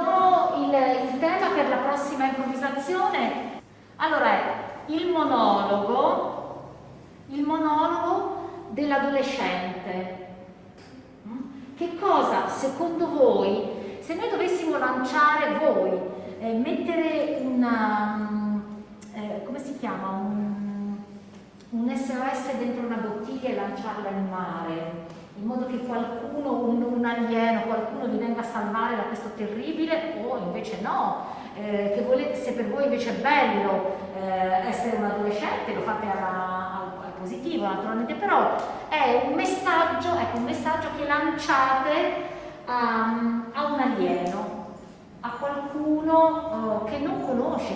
do il tema per la prossima improvvisazione. Allora è il monologo dell'adolescente. Che cosa, secondo voi, se noi dovessimo lanciare mettere come si chiama? Un SOS dentro una bottiglia e lanciarla in mare, in modo che qualcuno, un alieno, qualcuno vi venga a salvare da questo terribile, o invece no, se per voi invece è bello essere un adolescente, lo fate al positivo naturalmente, però è un messaggio, ecco, un messaggio che lanciate a un alieno, a qualcuno che non conosce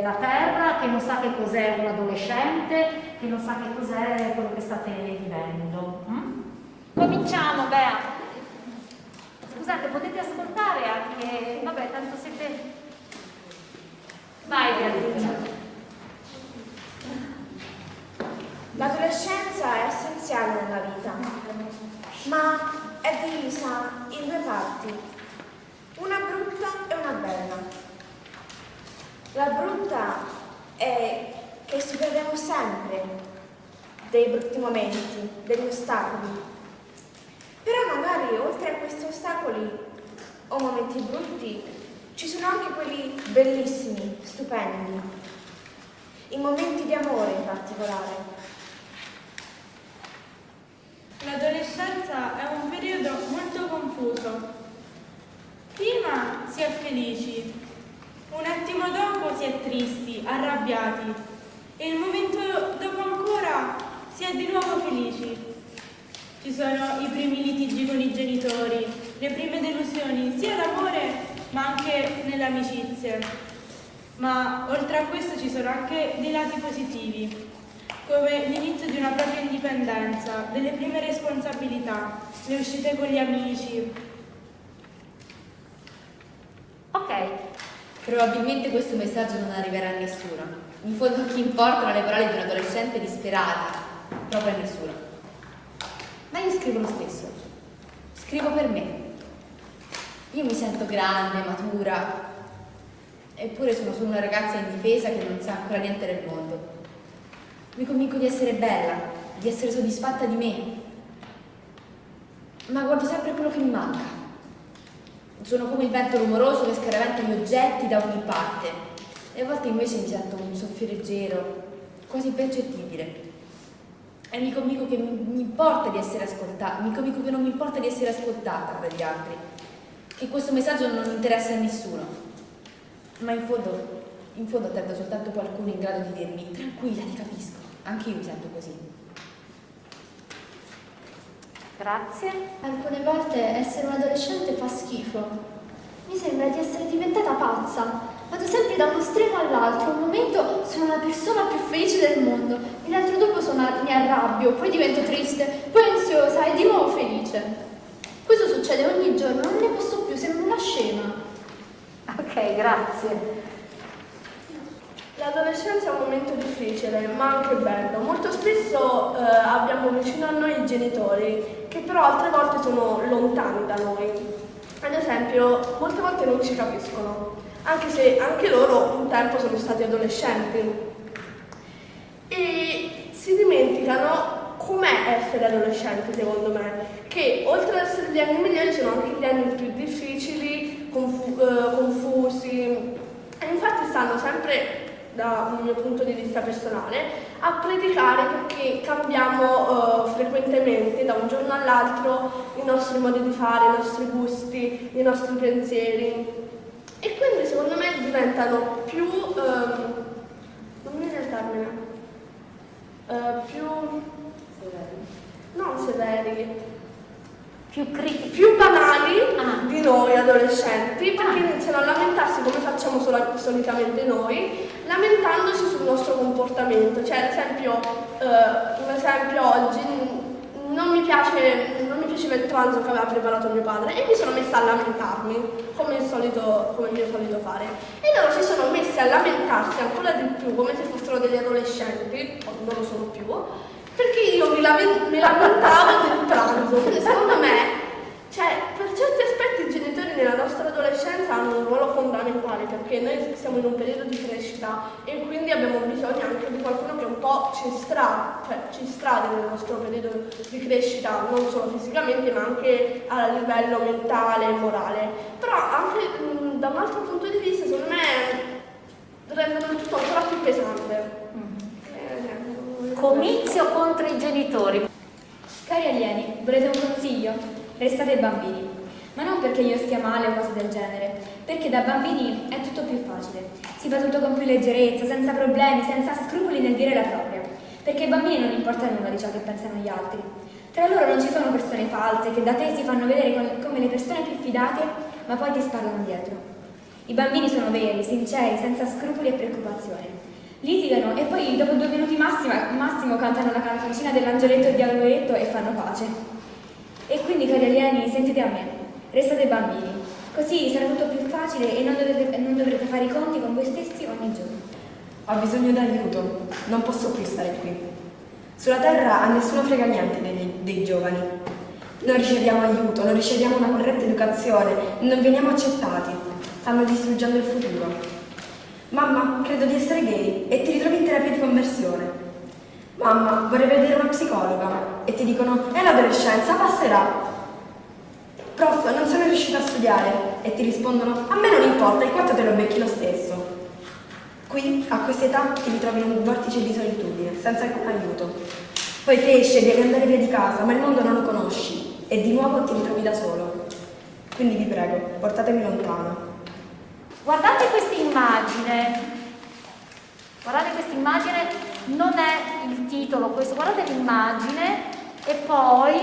la terra, che non sa che cos'è un adolescente, che non sa che cos'è quello che state vivendo. Cominciamo, Bea. Scusate, potete ascoltare anche, vabbè, tanto siete... Vai, Beatrice. L'adolescenza è essenziale nella vita, ma è divisa in due parti. Una brutta e una bella. La brutta è che superiamo sempre dei brutti momenti, degli ostacoli. Però magari oltre a questi ostacoli o momenti brutti ci sono anche quelli bellissimi, stupendi, i momenti di amore in particolare. L'adolescenza è un periodo molto confuso. Prima si è felici, un attimo dopo si è tristi, arrabbiati e il momento dopo ancora si è di nuovo felici. Ci sono i primi litigi con i genitori, le prime delusioni sia d'amore ma anche nelle amicizie. Ma oltre a questo ci sono anche dei lati positivi, come l'inizio di una propria indipendenza, delle prime responsabilità, le uscite con gli amici. Ok. Probabilmente questo messaggio non arriverà a nessuno. In fondo a chi importano le parole di un adolescente disperata? Proprio a nessuno. Ma io scrivo lo stesso. Scrivo per me. Io mi sento grande, matura, eppure sono solo una ragazza indifesa che non sa ancora niente del mondo. Mi convinco di essere bella, di essere soddisfatta di me, ma guardo sempre quello che mi manca. Sono come il vento rumoroso che scaraventa gli oggetti da ogni parte, e a volte invece mi sento un soffio leggero, quasi impercettibile. E mi convinco che mi importa di essere ascoltata, mi convinco che non mi importa di essere ascoltata dagli altri, che questo messaggio non interessa a nessuno. Ma in fondo attendo soltanto qualcuno in grado di dirmi: tranquilla, ti capisco, anche io mi sento così. Grazie. Alcune volte essere un adolescente fa schifo. Mi sembra di essere diventata pazza. Vado sempre da uno stremo all'altro. Un momento sono la persona più felice del mondo e l'altro dopo mi arrabbio, poi divento triste, poi ansiosa e di nuovo felice. Questo succede ogni giorno, non ne posso più, sembro una scema. Ok, grazie. L'adolescenza è un momento difficile, ma anche bello. Molto spesso abbiamo vicino a noi i genitori, che però altre volte sono lontani da noi. Ad esempio, molte volte non ci capiscono, anche se anche loro un tempo sono stati adolescenti. E si dimenticano com'è essere adolescenti, secondo me, che oltre ad essere gli anni migliori sono anche gli anni più difficili, confusi, e infatti stanno sempre, dal mio punto di vista personale, a predicare perché cambiamo frequentemente da un giorno all'altro i nostri modi di fare, i nostri gusti, i nostri pensieri, e quindi secondo me diventano più, non mi viene il termine, non severi, Più critici. più banali di noi adolescenti, perché iniziano a lamentarsi come facciamo solitamente noi, lamentandosi sul nostro comportamento. Cioè, ad esempio, un esempio oggi, non mi piaceva il pranzo che aveva preparato mio padre e mi sono messa a lamentarmi, come mio solito fare. E loro si sono messi a lamentarsi ancora di più, come se fossero degli adolescenti, o non lo sono più, perché io mi lamentavo del pranzo. Quindi secondo me, cioè, per certi aspetti i genitori nella nostra perché noi siamo in un periodo di crescita e quindi abbiamo bisogno anche di qualcuno che un po' ci strade nel nostro periodo di crescita, non solo fisicamente ma anche a livello mentale e morale. Però anche da un altro punto di vista, secondo me, rendono il tutto ancora più pesante. Comizio contro i genitori. Cari alieni, volete un consiglio? Restate bambini. Ma non perché io stia male o cose del genere, perché da bambini è tutto più facile. Si fa tutto con più leggerezza, senza problemi, senza scrupoli nel dire la propria. Perché ai bambini non importa nulla di ciò che pensano gli altri. Tra loro non ci sono persone false che da te si fanno vedere come le persone più fidate, ma poi ti sparano dietro. I bambini sono veri, sinceri, senza scrupoli e preoccupazioni. Litigano e poi dopo 2 minuti massimo cantano la canzoncina dell'angioletto e il diavoletto e fanno pace. E quindi, cari alieni, sentite a me, restate bambini, così sarà tutto più facile e non dovrete fare i conti con voi stessi ogni giorno. Ho bisogno d'aiuto, non posso più stare qui. Sulla terra a nessuno frega niente dei giovani. Non riceviamo aiuto, non riceviamo una corretta educazione, non veniamo accettati. Stanno distruggendo il futuro. Mamma, credo di essere gay e ti ritrovi in terapia di conversione. Mamma, vorrei vedere una psicologa e ti dicono è l'adolescenza, passerà. Prof, non sono riuscita a studiare e ti rispondono a me non importa, il 4 te lo becchi lo stesso. Qui, a questa età, ti ritrovi in un vortice di solitudine, senza alcun aiuto. Poi cresci e devi andare via di casa, ma il mondo non lo conosci e di nuovo ti ritrovi da solo. Quindi vi prego, portatemi lontano. Guardate questa immagine, non è il titolo questo, guardate l'immagine e poi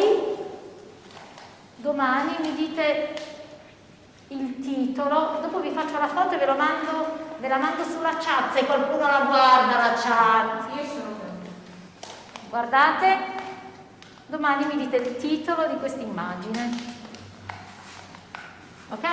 domani mi dite il titolo, dopo vi faccio la foto e ve la mando sulla chat, se qualcuno la guarda la chat. Io sono pronta. Guardate, domani mi dite il titolo di questa immagine, ok?